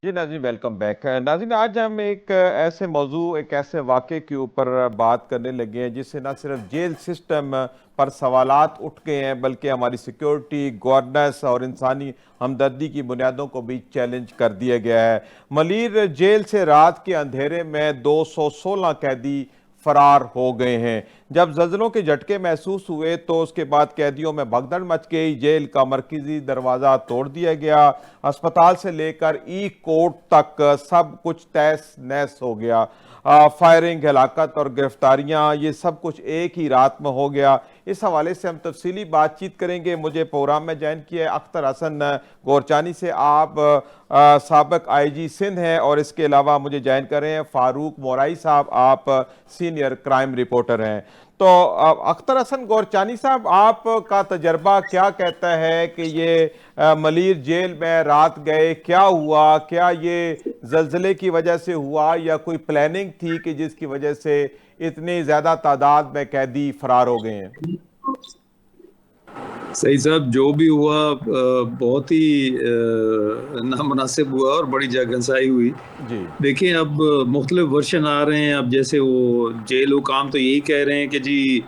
जी नाज़रीन, welcome back. नाज़रीन, आज हम एक ऐसे मौजू, एक ऐसे वाक़े के ऊपर बात करने लगे हैं जिससे न सिर्फ जेल सिस्टम पर सवालात उठ गए हैं, बल्कि हमारी सिक्योरिटी, गवर्नेंस और इंसानी हमदर्दी की बुनियादों को भी चैलेंज कर दिया गया है। मलीर जेल से रात के अंधेरे में 216 कैदी फरार हो गए हैं। जब जल्जलों के झटके महसूस हुए तो उसके बाद कैदियों में भगदड़ मच गई। जेल का मरकजी दरवाज़ा तोड़ दिया गया। अस्पताल से लेकर ई कोर्ट तक सब कुछ तहस नहस हो गया। फायरिंग, हलाकत और गिरफ्तारियां, ये सब कुछ एक ही रात में हो गया। इस हवाले से हम तफसीली बातचीत करेंगे। मुझे प्रोग्राम में ज्वाइन किया है अख्तर हसन गोरचानी से। आप साबिक आईजी सिंध हैं और इसके अलावा मुझे ज्वाइन कर रहे हैं फारूक मोराई साहब, आप सीनियर क्राइम रिपोर्टर हैं। तो अख्तर हसन गोरचानी साहब, आपका तजर्बा क्या कहता है कि ये मलीर जेल में रात गए, क्या हुआ? क्या ये जल्जले की वजह से हुआ या कोई प्लानिंग थी कि जिसकी वजह से इतनी ज्यादा तादाद में कैदी फरार हो गए हैं? सही साहब, जो भी हुआ बहुत ही नामुनासिब हुआ और बड़ी जगहंसाई हुई। जी। देखिए, अब मुख्तलिफ वर्शन आ रहे हैं। अब जैसे वो जेल हुकाम तो यही कह रहे हैं कि जी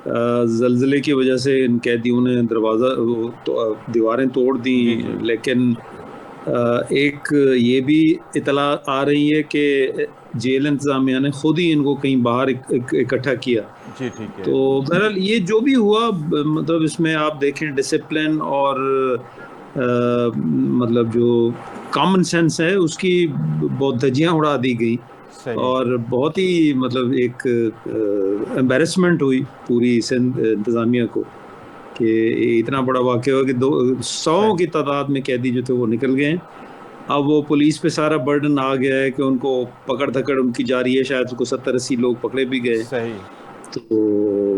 जल्जले की वजह से इन कैदियों ने दीवारें तोड़ दी। जी। जी। लेकिन एक ये भी इतला आ रही है कि जेल इंतजामिया ने खुद ही इनको कहीं बाहर इकट्ठा किया। जी, ठीक है। तो बहरहाल ये जो भी हुआ, मतलब इसमें आप देखें डिसिप्लिन और मतलब जो कॉमन सेंस है उसकी बहुत धज्जियां उड़ा दी गई। सही। और बहुत ही मतलब एक एम्बेरसमेंट हुई पूरी सिंध इंतजामिया को कि इतना बड़ा वाक़या हुआ कि 200 सही। की तादाद में कैदी जो थे वो निकल गए हैं। अब वो पुलिस पे सारा बर्डन आ गया है कि उनको पकड़ धकड़ उनकी जारी है। शायद उनको 70-80 लोग पकड़े भी गए। सही। तो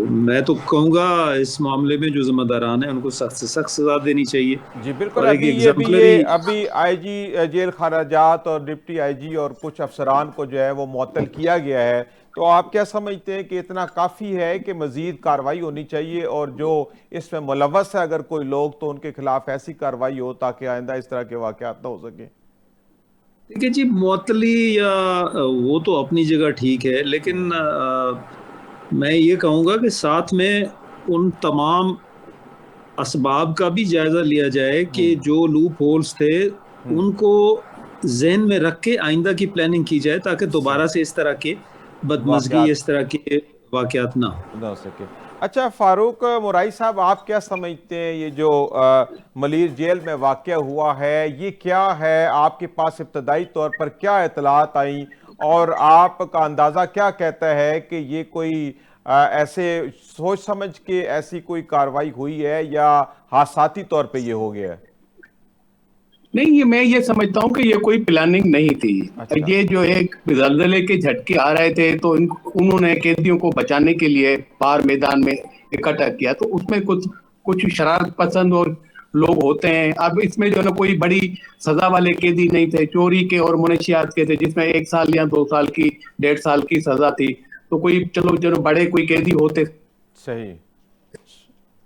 मैं तो कहूँगा इस मामले में जो जिम्मेदारान है उनको सख्त से सख्त सजा देनी चाहिए। जी बिल्कुल। और एक ये एग्जाम्पलरी। अभी आईजी जेल खराजात और डिप्टी आईजी और कुछ अफसरान को जो है वो मुअत्तल किया गया है। तो आप क्या समझते हैं कि इतना काफ़ी है कि मजीद कार्रवाई होनी चाहिए, और जो इसमें मुलव्वस है अगर कोई लोग, तो उनके खिलाफ ऐसी कार्रवाई हो ताकि आइंदा इस तरह के वाक़यात ना हो सके? देखिए जी, मुअत्तली या वो तो अपनी जगह ठीक है, लेकिन मैं ये कहूँगा कि साथ में उन तमाम असबाब का भी जायजा लिया जाए कि हम्म। जो लूप होल्स थे हम्म। उनको जहन में रख के आइंदा की प्लानिंग की जाए, ताकि दोबारा से इस तरह के बदमजगी, वाक़यात इस तरह के वाकयात ना हो। ना हो सके। अच्छा फारूक मोराई साहब, आप क्या समझते हैं ये जो मलीर जेल में वाक़या हुआ है, ये क्या है? आपके पास इब्तदाई तौर पर क्या इतलात आई, और आपका अंदाज़ा क्या कहता है कि ये कोई ऐसे सोच समझ के ऐसी कोई कार्रवाई हुई है या हादसाती तौर पे ये हो गया है? नहीं, ये मैं ये समझता हूँ कि ये कोई प्लानिंग नहीं थी। अच्छा। ये जो एक ज़लज़ले के झटके आ रहे थे तो उन्होंने कैदियों को बचाने के लिए बाहर मैदान में इकट्ठा किया, तो उसमें कुछ कुछ शरारत पसंद और लोग होते हैं। अब इसमें जो है ना कोई बड़ी सजा वाले कैदी नहीं थे, चोरी के और मुनशियात के थे जिसमें 1 साल या 2 साल की, 1.5 साल की सजा थी। तो कोई चलो जो बड़े कोई कैदी होते सही।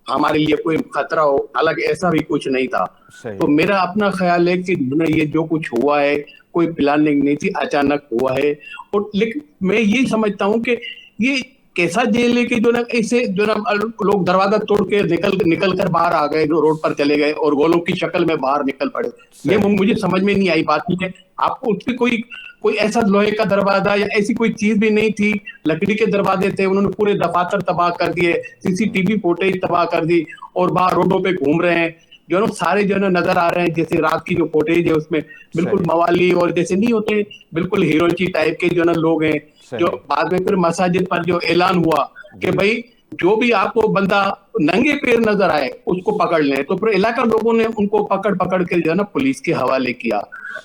हमारे लिए कोई खतरा हो, हालांकि ऐसा भी कुछ नहीं था। तो सही। मेरा अपना ख्याल है कि ये जो कुछ हुआ है कोई प्लानिंग नहीं थी, अचानक हुआ है। और लेकिन मैं ये समझता हूँ कि ये कैसा जेल है कि जो ना ऐसे जो ना लोग दरवाजा तोड़ के निकल कर बाहर आ गए, जो रोड पर चले गए और गोलों की शक्ल में बाहर निकल पड़े। ये सही। मुझे समझ में नहीं आई बात। नहीं है आपको उसकी कोई कोई ऐसा लोहे का दरवाजा या ऐसी कोई चीज भी नहीं थी, लकड़ी के दरवाजे थे। उन्होंने पूरे दफातर तबाह कर दिए, सीसीटीवी फुटेज तबाह कर दी और बाहर रोडों पे घूम रहे हैं। जो ना सारे जो ना नजर आ रहे हैं, जैसे रात की जो फुटेज है उसमें बिल्कुल सही। मवाली और जैसे नहीं होते, बिल्कुल हीरोची टाइप के जो ना लोग हैं। जो सही। बाद में फिर मसाजिद पर जो ऐलान हुआ कि जी। भाई जो भी आपको बंदा नंगे पैर नजर आए उसको पकड़ लें, तो फिर इलाका लोगों ने उनको पकड़ पकड़ के जो है ना पुलिस के हवाले किया।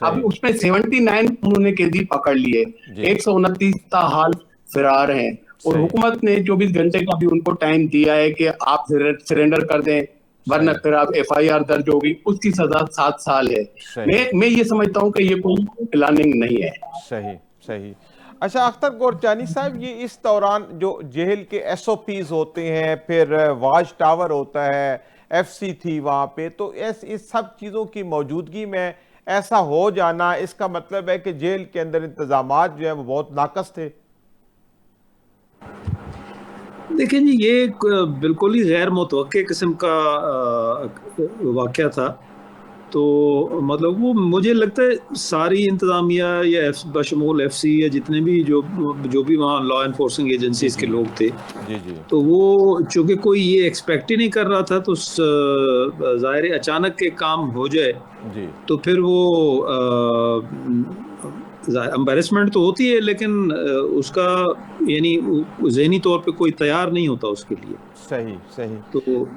अब सही। उसमें 79 उन्होंने कैदी पकड़ लिए, जी। 129 ताहाल फरार हैं। और सही। हुकूमत ने 24 घंटे का भी उनको टाइम दिया है कि आप सरेंडर कर दें, वरना सही। फिर आप एफआईआर दर्ज होगी, उसकी सजा 7 साल है। सही। मैं ये समझता हूँ कि ये कोई प्लानिंग नहीं है। सही। सही। अच्छा अख्तर गोरचानी साहब, ये इस दौरान जो जेल के एसओपीज होते हैं, फिर वाच टावर होता है, एफसी थी वहाँ पे, तो इस सब चीज़ों की मौजूदगी में ऐसा हो जाना, इसका मतलब है कि जेल के अंदर इंतजामात जो है वो बहुत नाकस थे। देखिए जी, ये एक बिल्कुल ही गैर मुतवक्के किस्म का वाक़या था। तो मतलब वो मुझे लगता है सारी इंतज़ामिया या बशमूल एफसी या जितने भी जो भी वहाँ लॉ एनफोर्सिंग जी एजेंसीज के जी लोग थे, जी जी तो वो चूंकि कोई ये एक्सपेक्ट ही नहीं कर रहा था, तो ज़ाहिर है अचानक के काम हो जाए जी तो फिर वो एम्बेरसमेंट तो होती है, लेकिन उसका यानी ज़हनी तौर पे कोई तैयार नहीं होता उसके लिए। सही सही। तो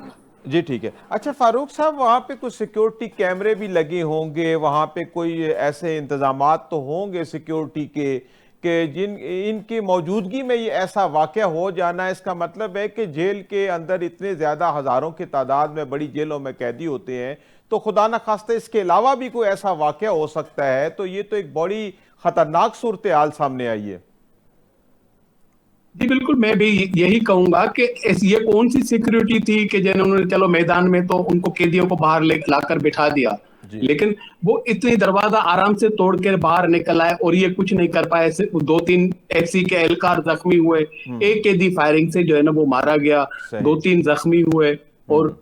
जी ठीक है। अच्छा फारूक साहब, वहाँ पे कुछ सिक्योरिटी कैमरे भी लगे होंगे, वहाँ पे कोई ऐसे इंतजामात तो होंगे सिक्योरिटी के कि जिन इनकी मौजूदगी में ये ऐसा वाक़या हो जाना, इसका मतलब है कि जेल के अंदर इतने ज़्यादा हज़ारों की तादाद में बड़ी जेलों में कैदी होते हैं, तो खुदा न खास्ते इसके अलावा भी कोई ऐसा वाक़या हो सकता है, तो ये तो एक बड़ी ख़तरनाक सूरत हाल सामने आई है। जी बिल्कुल, मैं भी यही कहूंगा कि ये कौन सी सिक्योरिटी थी कि जिन्होंने चलो मैदान में तो उनको कैदियों को बाहर ले लाकर बिठा दिया, जी लेकिन वो इतनी दरवाजा आराम से तोड़ के बाहर निकल आए और ये कुछ नहीं कर पाए। सिर्फ 2-3 एफसी के एहलकार जख्मी हुए, एक कैदी फायरिंग से जो है ना वो मारा गया, सही। 2-3 जख्मी हुए और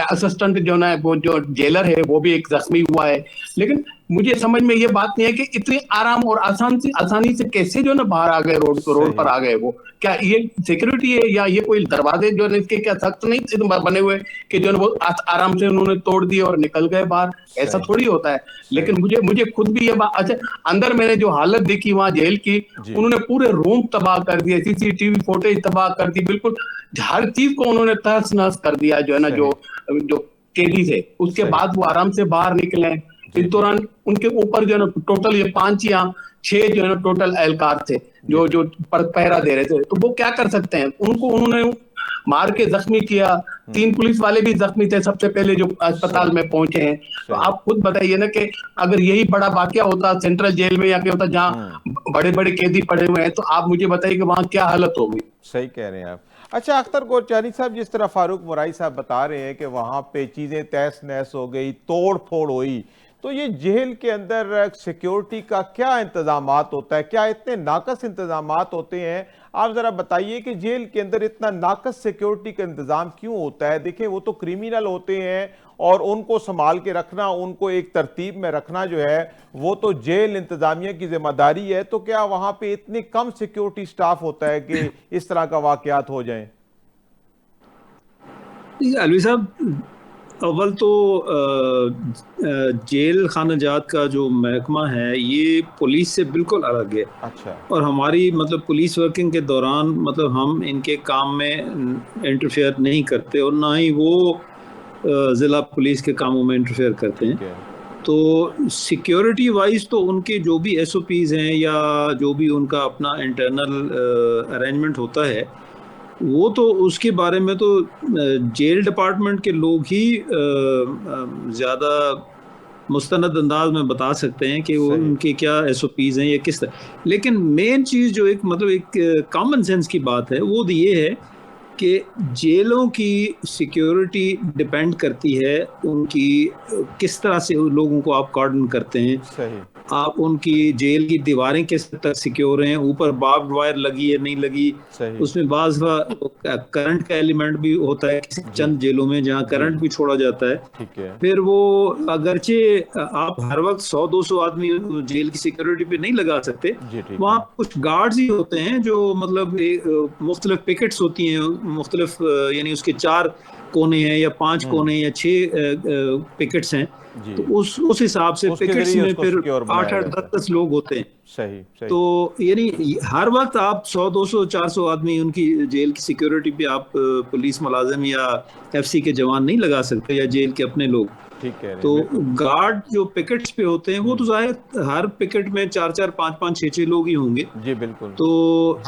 असिस्टेंट जो ना वो जो जेलर है वो भी एक जख्मी हुआ है। लेकिन मुझे समझ में ये बात नहीं है कि इतनी आराम और आसानी से कैसे जो ना बाहर आ गए, रोड सही पर आ गए। वो क्या ये सिक्योरिटी है या ये कोई दरवाजे जो है इसके क्या सख्त नहीं बने हुए कि जो है वो आराम से उन्होंने तोड़ दिए और निकल गए बाहर? ऐसा सही थोड़ी होता है। सही। लेकिन मुझे खुद भी ये बात, अच्छा अंदर मैंने जो हालत देखी वहां जेल की, जी उन्होंने पूरे रूम तबाह कर दिए, सीसीटीवी फुटेज तबाह कर दी, बिल्कुल हर चीज को उन्होंने तहस नहस कर दिया जो है ना, सही जो कैदी थे। उसके सही। बाद वो आराम से बाहर निकले। जी इस जी दौरान उनके ऊपर जो है ना टोटल ये 5 या 6 जो है ना टोटल एहलकार थे जी जो पहरा दे रहे थे। तो वो क्या कर सकते हैं? उनको उन्होंने मार के जख्मी किया। 3 पुलिस वाले भी जख्मी थे सबसे पहले जो अस्पताल सही में पहुंचे हैं। तो सही। आप खुद बताइए ना कि अगर यही बड़ा वाकया होता सेंट्रल जेल में या क्या होता जहाँ बड़े बड़े कैदी पड़े हुए हैं, तो आप मुझे बताइए कि वहां क्या हालत होगी। सही कह रहे हैं आप। अच्छा अख्तर गोरचानी साहब, जिस तरह फारूक मुराई साहब बता रहे हैं कि वहाँ पे चीज़ें तहस नहस हो गई, तोड़ फोड़ हुई, तो ये जेल के अंदर सिक्योरिटी का क्या इंतजामात होता है? क्या इतने नाकस इंतजामात होते हैं? आप ज़रा बताइए कि जेल के अंदर इतना नाकस सिक्योरिटी का इंतज़ाम क्यों होता है? देखिए वो तो क्रिमिनल होते हैं और उनको संभाल के रखना, उनको एक तरतीब में रखना जो है वो तो जेल इंतज़ामिया की जिम्मेदारी है। तो क्या वहाँ पे इतने कम सिक्योरिटी स्टाफ होता है कि इस तरह का वाकयात हो जाएं? अलवी साहब, अव्वल तो जेल खानाजात का जो महकमा है ये पुलिस से बिल्कुल अलग है। अच्छा और हमारी मतलब पुलिस वर्किंग के दौरान मतलब हम इनके काम में इंटरफेयर नहीं करते और ना ही वो ज़िला पुलिस के कामों में इंटरफेयर करते हैं। ठीक है। तो सिक्योरिटी वाइज तो उनके जो भी एसओपीज़ हैं या जो भी उनका अपना इंटरनल अरेंजमेंट होता है, वो तो उसके बारे में तो जेल डिपार्टमेंट के लोग ही ज़्यादा मुस्तनद अंदाज में बता सकते हैं कि वो सही उनके क्या एसओपीज़ हैं या किस तरह। लेकिन मेन चीज़ जो एक मतलब एक कॉमन सेंस की बात है वो ये है कि जेलों की सिक्योरिटी डिपेंड करती है उनकी किस तरह से उन लोगों को आप कार्डन करते हैं, सही आप उनकी जेल की दीवारें किस हद तक सिक्योर हैं, ऊपर बार्ब्ड वायर लगी है नहीं लगी। सही। उसमें बाज़ करंट का एलिमेंट भी होता है किसी जी चंद जेलों में जहाँ जी करंट भी छोड़ा जाता है। ठीक है। फिर वो अगरचे आप हर वक्त 100-200 आदमी जेल की सिक्योरिटी पे नहीं लगा सकते, जी ठीक वहाँ है। कुछ गार्ड्स ही होते हैं जो मतलब मुख्तलिफ पिकेट्स होती हैं, मुख्तलिफ यानी उसके 4 कोने हैं या 5 कोने या 6 पिकेट्स हैं। जी तो उस हिसाब से उसके पिकेट्स जरिए में उसको फिर सिक्योर बनाया 8-8 जाता है। 10-10 लोग होते हैं। सही सही। तो यानी हर वक्त आप 100-200-400 आदमी उनकी जेल की सिक्योरिटी पे आप पुलिस मुलाजिम या एफसी के जवान नहीं लगा सकते या जेल के अपने लोग। ठीक कह रहे हैं तो बिल्कुल। गार्ड जो पिकेट्स पे होते हैं वो तो जाहिर हर पिकेट में 4-4 5-5 6-6 लोग ही होंगे। जी बिल्कुल। तो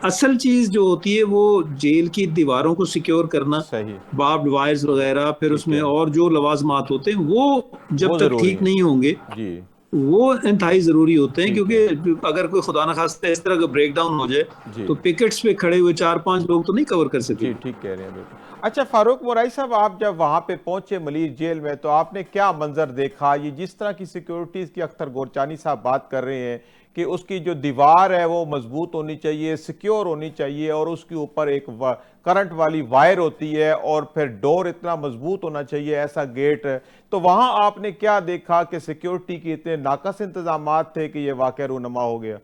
असल चीज जो होती है वो जेल की दीवारों को सिक्योर करना, सही। बार्ब्ड वायर्स वगैरह, फिर ठीक उसमें है। और जो लवाजमात होते हैं वो जब वो तक जरूरी ठीक है। नहीं होंगे जी वो इंतहाई जरूरी होते हैं, ठीक क्योंकि अगर कोई खुदा न खास्ता इस तरह का ब्रेक डाउन हो जाए जी तो पिकेट्स पे खड़े हुए 4-5 लोग तो नहीं कवर कर जी, सकेंगे। ठीक कह रहे हैं बिल्कुल। अच्छा फारूक मोराई साहब, आप जब वहाँ पे पहुंचे मलीर जेल में तो आपने क्या मंजर देखा? ये जिस तरह की सिक्योरिटीज़ की अख्तर गोरचानी साहब बात कर रहे हैं कि उसकी जो दीवार है वो मजबूत होनी चाहिए, सिक्योर होनी चाहिए, और उसके ऊपर एक करंट वाली वायर होती है, और फिर डोर इतना मजबूत होना चाहिए, ऐसा गेट। तो वहाँ आपने क्या देखा कि सिक्योरिटी के इतने नाकस इंतजाम थे कि ये वाक़या रूनमा हो गया?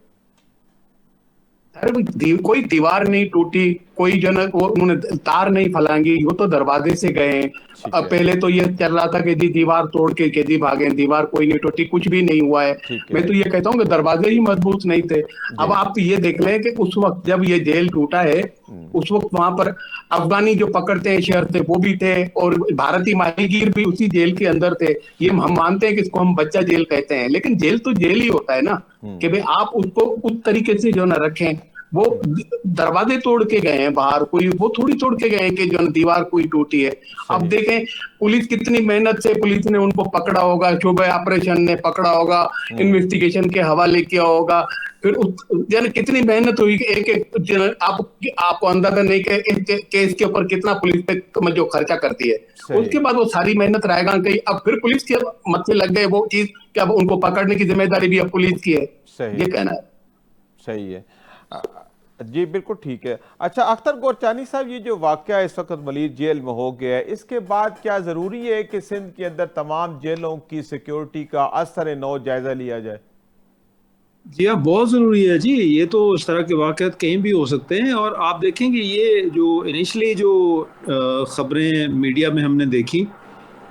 अरे कोई दीवार नहीं टूटी, कोई जो ना वो उन्होंने तार नहीं फलांगी, वो तो दरवाजे से गए हैं। ठीक अब है, पहले तो ये चल रहा था कि जी दीवार तोड़ के कैदी भागे, दीवार कोई नहीं टूटी, कुछ भी नहीं हुआ है। ठीक मैं है। तो ये कहता हूँ कि दरवाजे ही मजबूत नहीं थे। जी। अब आप ये देख लें कि उस वक्त जब ये जेल टूटा है, हम्म, उस वक्त वहां पर अफगानी जो पकड़ते हैं शहर थे वो भी थे, और भारतीय माहीगीर भी उसी जेल के अंदर थे। ये ठीक हम है। मानते हैं कि इसको हम बच्चा जेल कहते हैं, लेकिन जेल तो जेल ही होता है ना, कि भाई आप उसको उस तरीके से जो ना रखें। वो हम्म, दरवाजे तोड़ के गए हैं बाहर, कोई वो थोड़ी तोड़ के गए हैं कि जो दीवार कोई टूटी है। अब सही। देखें पुलिस कितनी मेहनत से पुलिस ने उनको पकड़ा होगा, शोबे ऑपरेशन ने पकड़ा होगा, हम्म, इन्वेस्टिगेशन के हवाले किया होगा, फिर जन कितनी मेहनत हुई कि एक एक आपको अंदाजा नहीं कि एक केस के ऊपर कितना पुलिस पे जो खर्चा करती है। सही। उसके बाद वो सारी मेहनत रहेगा कहीं, अब फिर पुलिस के मत्थे लग गए वो चीज कि अब उनको पकड़ने की जिम्मेदारी भी अब पुलिस की है। सही। ये कहना है। सही है। अ, जी बिल्कुल ठीक है। अच्छा अख्तर गोरचानी साहब, ये जो वाक़या इस वक्त मलीर जेल में हो गया है, इसके बाद क्या ज़रूरी है कि सिंध के अंदर तमाम जेलों की सिक्योरिटी का असर नौ जायज़ा लिया जाए? जी हाँ, बहुत ज़रूरी है जी। ये तो इस तरह के वाक़यात कहीं भी हो सकते हैं, और आप देखेंगे ये जो इनिशली जो ख़बरें मीडिया में हमने देखी,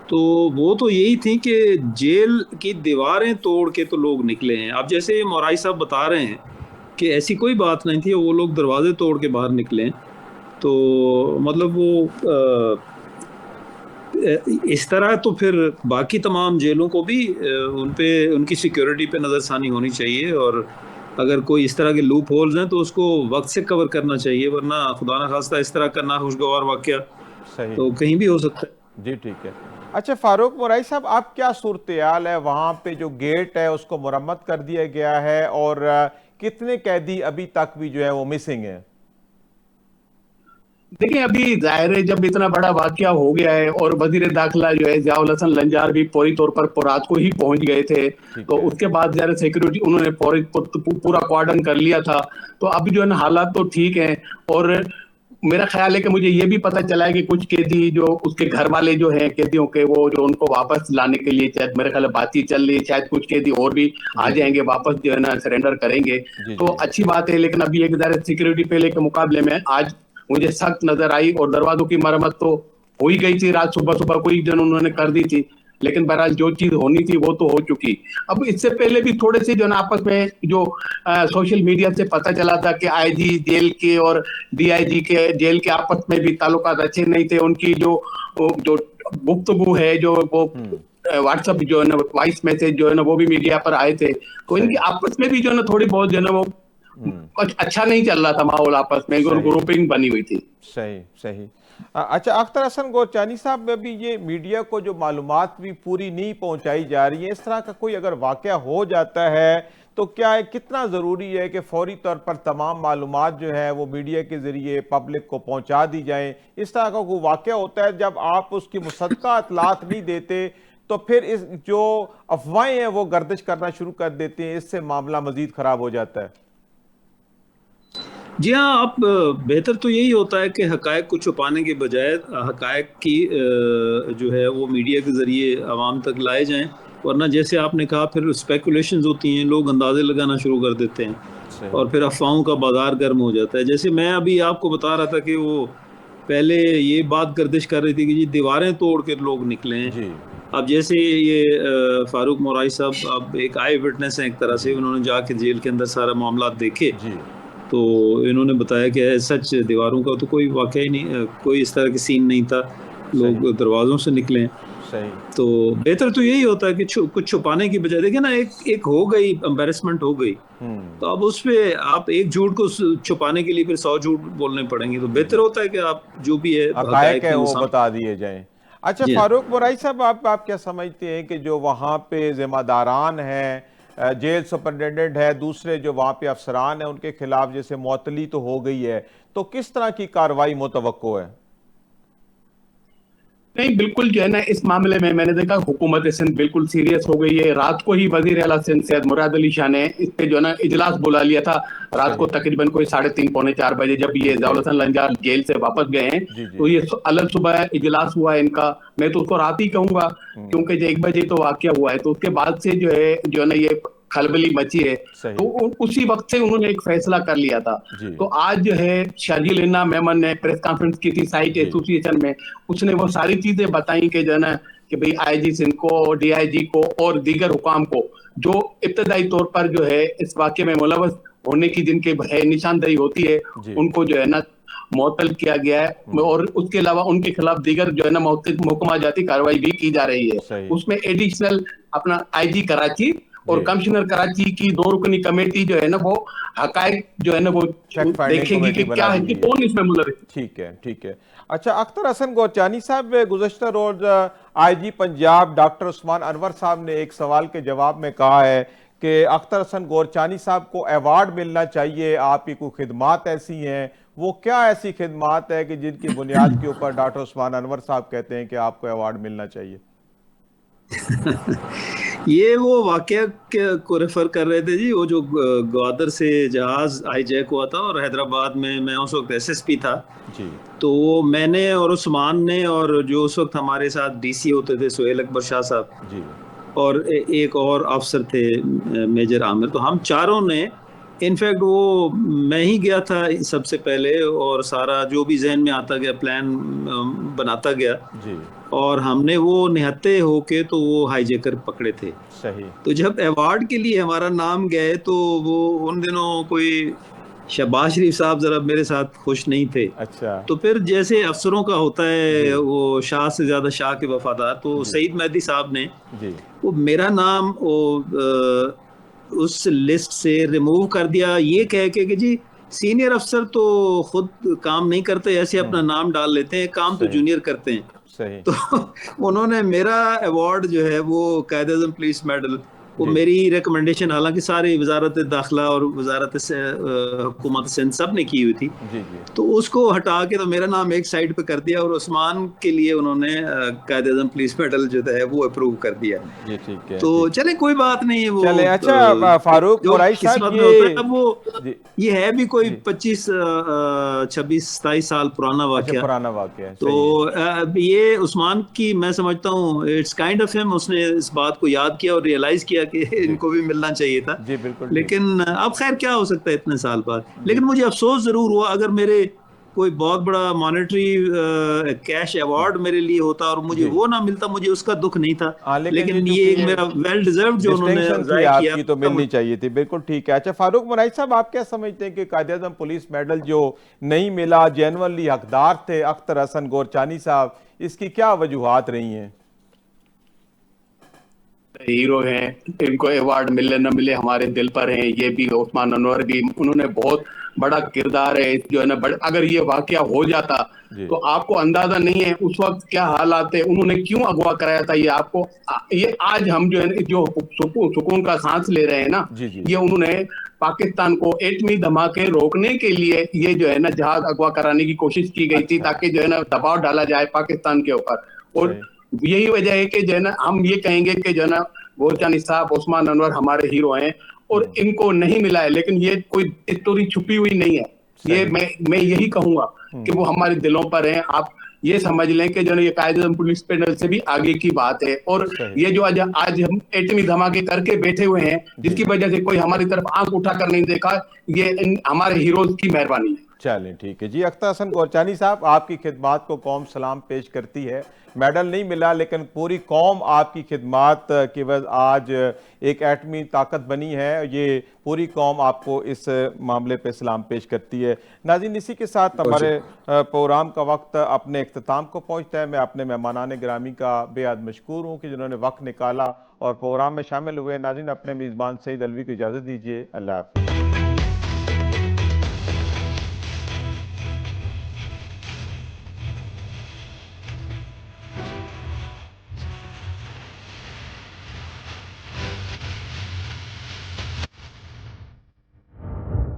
तो वो तो यही थी कि जेल की दीवारें तोड़ के तो लोग निकले हैं। अब जैसे मोराई साहब बता रहे हैं कि ऐसी कोई बात नहीं थी, वो लोग दरवाजे तोड़ के बाहर निकले हैं। तो मतलब वो इस तरह तो फिर बाकी तमाम जेलों को भी उन पे उनकी सिक्योरिटी पे नज़रसानी होनी चाहिए, और अगर कोई इस तरह के लूप होल्स हैं तो उसको वक्त से कवर करना चाहिए, वरना खुदा न खास्ता इस तरह का नाखुशगवार वाक़या सही। तो कहीं भी हो सकता है। जी ठीक है। अच्छा फारूक मोराई साहब, आप क्या सूरत-ए-हाल है वहाँ पे? जो गेट है उसको मुरम्मत कर दिया गया है, और कितने कैदी अभी तक भी जो है वो मिसिंग है? देखिए अभी जाहिर है जब इतना बड़ा वाकया हो गया है और वजीर दाखिला जो है जियाउल हसन लंजार भी पूरी तौर पर रात को ही पहुंच गए थे, ठीक तो है। उसके बाद जरा सिक्योरिटी उन्होंने पूरा कॉर्डन कर लिया था। तो अभी जो है ना हालात तो ठीक हैं, और मेरा ख्याल है कि मुझे ये भी पता चला है कि कुछ कैदी जो उसके घर वाले जो हैं कैदियों के, वो जो उनको वापस लाने के लिए शायद मेरे ख्याल है बातचीत चल रही है, शायद कुछ कैदी और भी आ जी जी। जाएंगे वापस जो है ना सरेंडर करेंगे। जी तो जी। अच्छी बात है, लेकिन अभी एक ज़रा सिक्योरिटी पहले के मुकाबले में आज मुझे सख्त नजर आई, और दरवाजों की मरम्मत तो हो ही गई थी, रात सुबह सुबह कोई जन उन्होंने कर दी थी, लेकिन बहरहाल जो चीज होनी थी वो तो हो चुकी। अब इससे पहले भी थोड़े से जो ना आपस में जो सोशल मीडिया से पता चला था कि आईजी जेल के और डीआईजी के जेल के आपस में भी ताल्लुकात अच्छे नहीं थे, उनकी जो जो गुफ्तगू है जो वो हम्म, व्हाट्सएप जो है ना वॉइस मैसेज जो है ना वो भी मीडिया पर आए थे, तो इनकी सही। आपस में भी जो है ना थोड़ी बहुत जो है ना वो हम्म, कुछ अच्छा नहीं चल रहा था माहौल, आपस में सही। ग्रुपिंग बनी हुई थी। सही सही। अच्छा अख्तर हसन गोरचानी साहब, अभी ये मीडिया को जो मालूमात भी पूरी नहीं पहुंचाई जा रही है, इस तरह का कोई अगर वाकया हो जाता है तो क्या है, कितना ज़रूरी है कि फौरी तौर पर तमाम मालूमात जो है वो मीडिया के ज़रिए पब्लिक को पहुंचा दी जाएं? इस तरह का कोई वाकया होता है जब आप उसकी मुसद्दक़ा इत्तलात नहीं देते तो फिर इस जो अफवाहें हैं वो गर्दिश करना शुरू कर देते हैं, इससे मामला मजीद ख़राब हो जाता है। जी हाँ, आप बेहतर तो यही होता है कि हकायक को छुपाने के बजाय हकायक की जो है वो मीडिया के ज़रिए आवाम तक लाए जाएं, वरना जैसे आपने कहा फिर स्पेकुलेशंस होती हैं, लोग अंदाजे लगाना शुरू कर देते हैं, सही। और फिर अफवाहों का बाजार गर्म हो जाता है। जैसे मैं अभी आपको बता रहा था कि वो पहले ये बात गर्दिश कर रही थी कि जी दीवारें तोड़ के लोग निकले हैं। जी अब जैसे ये फारूक मोराई साहब अब एक आई विटनेस हैं एक तरह से, जी उन्होंने जाके जेल के अंदर सारा मामला देखे, जी। तो इन्होंने बताया कि सच दीवारों का तो कोई वाकया ही नहीं, कोई इस तरह की सीन नहीं था, सही। लोग दरवाजों से निकले हैं। सही। तो बेहतर तो यही होता है कि कुछ छुपाने की बजाय, देखिए ना, एक एक हो गई एम्बेरसमेंट हो गई, हम्म। तो अब उस पे आप एक झूठ को छुपाने के लिए फिर 100 झूठ बोलने पड़ेंगे, तो बेहतर जी। होता है कि आप जो भी है हकायक हकायक है हैं वो वो सामने। बता दिए जाएं। अच्छा जी हाँ। फारूक मोराई साहब, आप क्या समझते हैं कि जो वहाँ पे जिम्मेदारान हैं, जेल सुपरिटेंडेंट है, दूसरे जो वहाँ पे अफसरान हैं, उनके खिलाफ जैसे मुअत्तली तो हो गई है, तो किस तरह की कार्रवाई मुतवक्को है? नहीं, बिल्कुल जो है ना, इस मामले में मैंने देखा हुकूमत सिंध बिल्कुल सीरियस हो गई है। रात को ही वजीर आला सिंध सैयद मुराद अली शाह ने इस पे जो है ना इजलास बुला लिया था। रात को सही। तकरीबन कोई 3:30 पौने 4 बजे जब ये जौलतन लंजार जेल से वापस गए हैं, जी जी। तो ये अलग सुबह इजलास हुआ है इनका। मैं तो उसको रात ही कहूंगा, हम्म। क्योंकि जो 1 बजे तो वाकया हुआ है, तो उसके बाद से जो है ना ये खलबली मची है। तो सही। उसी वक्त से उन्होंने एक फैसला कर लिया था। जी तो आज जो है शार्जिल इन्ना मेमन ने प्रेस कॉन्फ्रेंस की थी साइट जी। एसोसिएशन में। उसने वो सारी चीजें बताई कि जो है ना कि भाई आईजी सिंध को, डीआईजी को और दीगर हुकाम को जो इब्तदाई तौर पर जो है इस वाक्य में मुलव्वस होने की जिनके है निशानदेही होती है, जी। उनको जो है ना मुअत्तल किया गया है। और उसके अलावा उनके खिलाफ दीगर जो है ना मुकम्मल जाती कार्रवाई भी की जा रही है। सही। उसमें एडिशनल अपना आईजी कराची और जी। कमिश्नर कराची की 2 रुकनी कमेटी जो है ना वो हकायक जो है ना वो फैक्ट फाइंडिंग देखेगी कमेटी कि बना क्या है दी कि गई है। कौन इसमें मुलविस है। ठीक है, ठीक है। अच्छा, अख्तर हसन गोरचानी साहब, गुज़श्ता रोज आईजी पंजाब डॉक्टर उस्मान अनवर साहब ने एक सवाल के जवाब में कहा है कि अख्तर हसन गोरचानी साहब को अवार्ड मिलना चाहिए, आपकी कोई खिदमात ऐसी हैं। वो क्या ऐसी खिदमात है कि जिनकी बुनियाद के ऊपर डॉक्टर उस्मान अनवर साहब कहते हैं कि आपको अवार्ड मिलना चाहिए? ये वो वाकया को रेफर कर रहे थे जी, वो जो ग्वादर से जहाज हाईजैक हुआ था और हैदराबाद में मैं उस वक्त एसएसपी था। जी तो वो मैंने और उस्मान ने और जो उस वक्त हमारे साथ डीसी होते थे सुहेल अकबर शाह साहब, जी। और एक और अफसर थे मेजर आमिर, तो हम चारों ने, इनफैक्ट वो मैं ही गया था सबसे पहले, और सारा जो भी जहन में आता गया प्लान बनाता गया, जी। और हमने वो निहत्ते होके तो वो हाईजैकर पकड़े थे। सही। तो जब अवार्ड के लिए हमारा नाम गए तो वो उन दिनों कोई शहबाज शरीफ साहब जरा मेरे साथ खुश नहीं थे। अच्छा। तो फिर जैसे अफसरों का होता जी है, वो शाह से ज्यादा शाह के वफादार, तो जी सईद मेहदी साहब ने जी। वो मेरा नाम उस लिस्ट से रिमूव कर दिया, ये कह के कि जी सीनियर अफसर तो खुद काम नहीं करते, ऐसे अपना नाम डाल लेते हैं, काम तो सही। जूनियर करते हैं। सही। तो उन्होंने मेरा अवार्ड जो है वो कायदे आज़म पुलिस मेडल, वो जी मेरी रिकमेंडेशन, हालांकि सारी वजारत दाखिला और वजारत हुकूमत सिंध सब ने की हुई थी, जी जी। तो उसको हटा के तो मेरा नाम एक साइड पे कर दिया, और उस्मान के लिए उन्होंने कायदे आज़म पुलिस मेडल जो है वो अप्रूव कर दिया। जी ठीक है। तो ठीक। चले कोई बात नहीं, वो चले। अच्छा फारूक जो मोराई साहब, किस्मत में होता है। ये अब वो जी ये है भी कोई जी। 25 26 27 साल पुराना अच्छा, वाकया। पुराना वाकया है। तो सही है। ये उस्मान की मैं समझता हूँ इट्स काइंड ऑफ हिम, उसने इस बात को याद किया और रियलाइज किया कि जी इनको भी मिलना चाहिए था। जी बिल्कुल ठीक। लेकिन अब खैर क्या हो सकता है इतने साल बाद। जी लेकिन मुझे अफसोस जरूर हुआ, अगर मेरे कोई बहुत बड़ा मॉनेटरी कैश अवार्ड मेरे लिए होता और मुझे जी। वो ना मिलता, मुझे उसका दुख नहीं था। हाँ, लेकिन ये लेकिन ये चूंकि एक मेरा वेल डिजर्व जो उन्होंने डिस्टिंक्शन थी जाहिर किया, आपकी, तो मिलनी चाहिए थी। बिल्कुल ठीक है। अच्छा फारूक मोराई साहब, आप क्या समझते हैं कि कायदे-ए-आज़म पुलिस मेडल जो नहीं मिला, जेन्युइनली हकदार थे अख्तर हसन गोरचानी साहब, इसकी क्या वजूहात रही हैं? हीरो हैं, इनको अवार्ड मिले न मिले हमारे दिल पर हैं। ये भी उस्मान अनवर भी, उन्होंने बहुत बड़ा किरदार है जो है ना। अगर ये वाकया हो जाता जी तो आपको अंदाजा नहीं है उस वक्त क्या हालात थे, उन्होंने क्यों अगवा कराया था। ये आपको ये आज हम जो है जो सुकून का सांस ले रहे हैं ना, जी जी। ये उन्होंने पाकिस्तान को एटमी धमाके रोकने के लिए ये जो है ना जहाज अगवा कराने की कोशिश की गई थी, अच्छा। ताकि जो है ना दबाव डाला जाए पाकिस्तान के ऊपर। और सही। यही वजह है कि जो है ना हम ये कहेंगे कि जो है ना गोरचानी साहब, उस्मान अनवर हमारे हीरो हैं और इनको नहीं मिला है। लेकिन ये कोई स्टोरी छुपी हुई नहीं है। ये सही। मैं यही कहूंगा कि वो हमारे दिलों पर हैं। आप ये समझ लें कि जो है ये कायदे पुलिस पैनल से भी आगे की बात है। और सही। ये जो आज हम एटमी धमाके करके बैठे हुए हैं, जिसकी वजह से कोई हमारी तरफ आंख उठाकर नहीं देखा, ये हमारे हीरोज की मेहरबानी है। चलें ठीक है जी। अख्तर हसन गोरचानी साहब, आपकी खिदमात को कौम सलाम पेश करती है। मेडल नहीं मिला, लेकिन पूरी कौम आपकी खिदमात की वजह आज एक एटमी ताकत बनी है। ये पूरी कौम आपको इस मामले पे सलाम पेश करती है। नाज़रीन, इसी के साथ हमारे प्रोग्राम का वक्त अपने इख्तिताम को पहुंचता है। मैं अपने मेहमानान गिरामी का बेहद मशकूर हूँ कि जिन्होंने वक्त निकाला और प्रोग्राम में शामिल हुए। नाज़रीन, अपने मेज़बान सईद अलवी को इजाज़त दीजिए। अल्लाह हाफ़िज़।